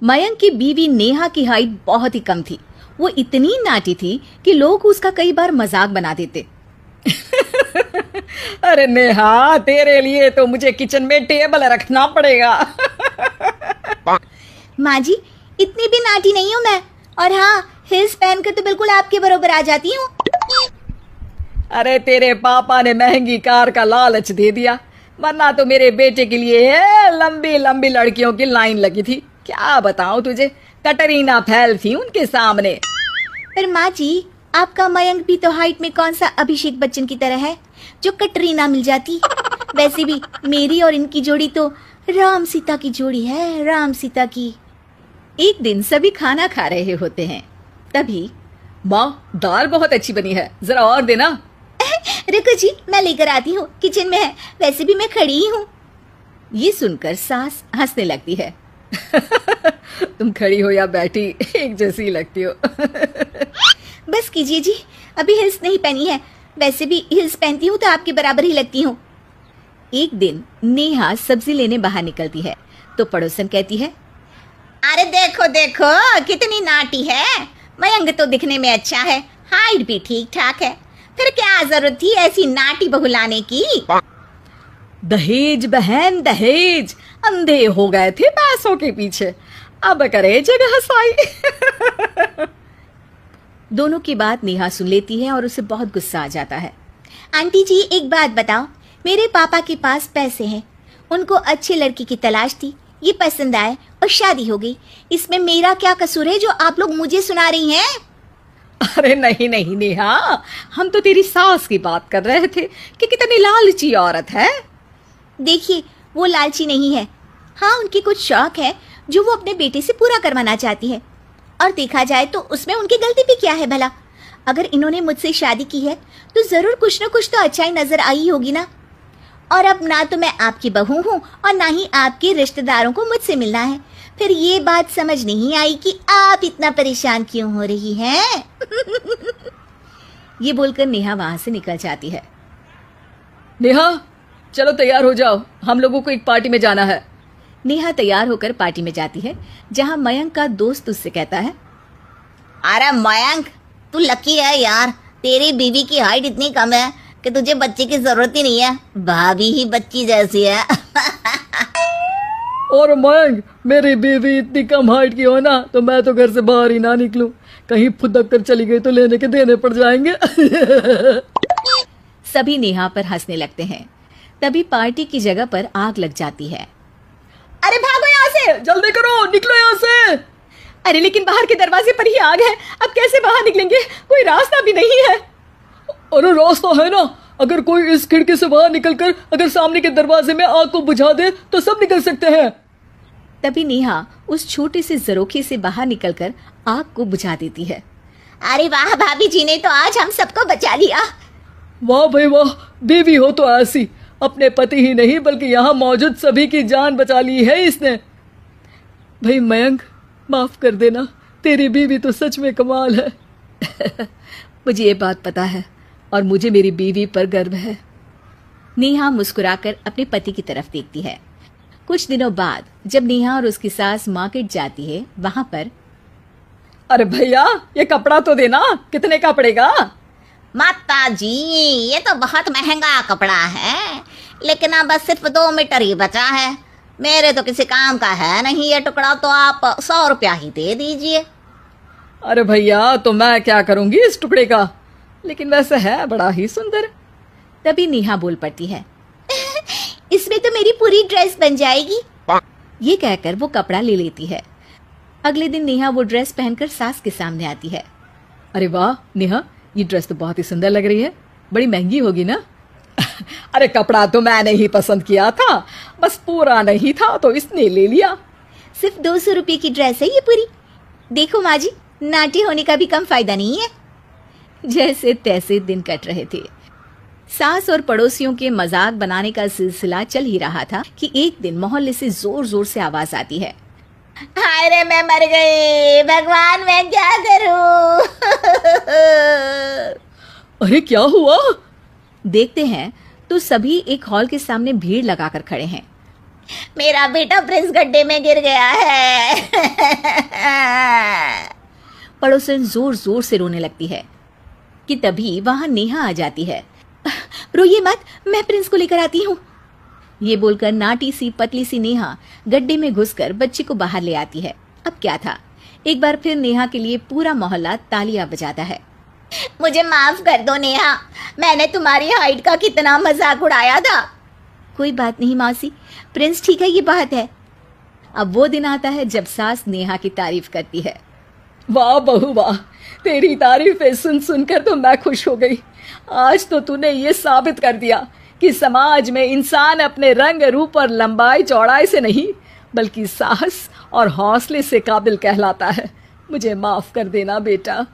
मयंक की बीवी नेहा की हाइट बहुत ही कम थी। वो इतनी नाटी थी कि लोग उसका कई बार मजाक बना देते। अरे नेहा, तेरे लिए तो मुझे किचन में टेबल रखना पड़ेगा। माँ जी, इतनी भी नाटी नहीं हूँ मैं, और हाँ, हिल्स पहनकर तो बिल्कुल आपके बराबर आ जाती हूँ। अरे तेरे पापा ने महंगी कार का लालच दे दिया, वरना तो मेरे बेटे के लिए लंबी लंबी लड़कियों की लाइन लगी थी। क्या बताऊं तुझे, कटरीना फैल थी उनके सामने। पर माँ जी, आपका मयंक भी तो हाइट में कौन सा अभिषेक बच्चन की तरह है जो कटरीना मिल जाती। वैसे भी मेरी और इनकी जोड़ी तो राम सीता की जोड़ी है, राम सीता की। एक दिन सभी खाना खा रहे होते हैं, तभी माँ, दाल बहुत अच्छी बनी है, जरा और देना। रुको जी, मैं लेकर आती हूँ, किचन में है, वैसे भी मैं खड़ी ही हूँ। ये सुनकर सास हंसने लगती है। तुम खड़ी हो या बैठी, एक जैसी लगती हो। बस कीजिए जी, अभी हिल्स नहीं पहनी है, वैसे भी हिल्स पहनती हूँ तो आपके बराबर ही लगती हूँ। एक दिन नेहा सब्जी लेने बाहर निकलती है तो पड़ोसन कहती है, अरे देखो देखो कितनी नाटी है, मयंक तो दिखने में अच्छा है, हाइट भी ठीक ठाक है, फिर क्या जरूरत थी ऐसी नाटी बहू लाने की। दहेज बहन दहेज, अंधे हो गए थे पैसों के पीछे, अब करे जगह साई। दोनों की बात नेहा सुन लेती है और उसे बहुत गुस्सा आ जाता है। आंटी जी, एक बात बताओ, मेरे पापा के पास पैसे हैं, उनको अच्छी लड़की की तलाश थी, ये पसंद आए और शादी हो गई, इसमें मेरा क्या कसूर है जो आप लोग मुझे सुना रही हैं? अरे नहीं नहीं नेहा, हम तो तेरी सास की बात कर रहे थे कि कितनी लालची औरत है। देखिए, वो लालची नहीं है, हाँ, उनकी कुछ शौक है जो वो अपने बेटे से पूरा करवाना चाहती है, और देखा जाए तो उसमें उनकी गलती भी क्या है भला। अगर इन्होंने मुझसे शादी की है तो जरूर कुछ न कुछ तो अच्छाई नजर आई होगी ना। और अब ना तो मैं आपकी बहू हूँ और ना ही आपके रिश्तेदारों को मुझसे मिलना है, फिर ये बात समझ नहीं आई कि आप इतना परेशान क्यों हो रही हैं। ये बोलकर नेहा वहां से निकल जाती है। नेहा, चलो तैयार हो जाओ, हम लोगों को एक पार्टी में जाना है। नेहा तैयार होकर पार्टी में जाती है, जहां मयंक का दोस्त उससे कहता है, अरे मयंक, तू लकी है यार, तेरी बीवी की हाइट इतनी कम है कि तुझे बच्चे की जरूरत ही नहीं है, भाभी ही बच्ची जैसी है। और मयंक, मेरी बीवी इतनी कम हाइट की हो ना तो मैं तो घर से बाहर ही ना निकलूं, कहीं फुदक कर चली गई तो लेने के देने पड़ जाएंगे। सभी नेहा पर हंसने लगते हैं। तभी पार्टी की जगह पर आग लग जाती है। अरे भागो यहाँ से, जल्दी करो, निकलो यहाँ से। अरे लेकिन बाहर के दरवाजे पर ही आग है, अब कैसे बाहर निकलेंगे, कोई रास्ता भी नहीं है। अरे रास्ता है ना, अगर कोई इस खिड़की से बाहर निकलकर अगर सामने के दरवाजे में आग को बुझा दे तो सब निकल सकते हैं। तभी नेहा उस छोटे से जरोखे से बाहर निकलकर आग को बुझा देती है। अरे वाह, भाभी जी ने तो आज हम सबको बचा लिया। वाह भाई वाह, बीवी हो तो ऐसी, अपने पति ही नहीं बल्कि यहाँ मौजूद सभी की जान बचा ली है इसने। भाई मयंक, माफ कर देना, तेरी बीवी तो सच में कमाल है। मुझे ये बात पता है और मुझे मेरी बीवी पर गर्व है। नेहा मुस्कुराकर अपने पति की तरफ देखती है। कुछ दिनों बाद जब नेहा और उसकी सास मार्केट जाती है, वहां पर, अरे भैया, ये कपड़ा तो देना, कितने का पड़ेगा? माता जी, ये तो बहुत महंगा कपड़ा है, लेकिन अब बस सिर्फ 2 मीटर ही बचा है, मेरे तो किसी काम का है नहीं ये टुकड़ा, तो आप 100 रुपया ही दे दीजिए। अरे भैया, तो मैं क्या करूंगी इस टुकड़े का, लेकिन वैसे है बड़ा ही सुंदर। तभी नेहा बोल पड़ती है, इसमें तो मेरी पूरी ड्रेस बन जाएगी। ये कहकर वो कपड़ा ले लेती है। अगले दिन नेहा वो ड्रेस पहनकर सास के सामने आती है। अरे वाह नेहा, ये ड्रेस तो बहुत ही सुंदर लग रही है, बड़ी महंगी होगी ना? अरे कपड़ा तो मैंने ही पसंद किया था, बस पूरा नहीं था तो इसने ले लिया। सिर्फ 200 रुपये की ड्रेस है ये पूरी। देखो माँ जी, नाटी होने का भी कम फायदा नहीं है। जैसे तैसे दिन कट रहे थे। सास और पड़ोसियों के मजाक बनाने का सिलसिला चल ही रहा था कि एक दिन मोहल्ले से जोर जोर से आवाज आती है, अरे मैं मर गई, भगवान मैं क्या करूं। अरे क्या हुआ? देखते हैं तो सभी एक हॉल के सामने भीड़ लगाकर खड़े हैं। मेरा बेटा प्रिंस गड्ढे में गिर गया है। पड़ोसन जोर जोर से रोने लगती है कि तभी वहां नेहा आ जाती है। रोइए मत, मैं प्रिंस को लेकर आती हूँ। ये बोलकर नाटी सी पतली सी नेहा गड्ढे में घुसकर बच्चे को बाहर ले आती है। अब क्या था, एक बार फिर नेहा के लिए पूरा मोहल्ला तालियां बजाता है। मुझे माफ कर दो नेहा, मैंने तुम्हारी हाइट का कितना मजाक उड़ाया था। कोई बात नहीं मौसी, प्रिंस ठीक है, ये बात है। अब वो दिन आता है जब सास नेहा की तारीफ करती है। वाह बहू वाह, तेरी तारीफें सुन सुनकर तो मैं खुश हो गई। आज तो तूने ये साबित कर दिया कि समाज में इंसान अपने रंग रूप और लंबाई चौड़ाई से नहीं बल्कि साहस और हौसले से काबिल कहलाता है। मुझे माफ कर देना बेटा।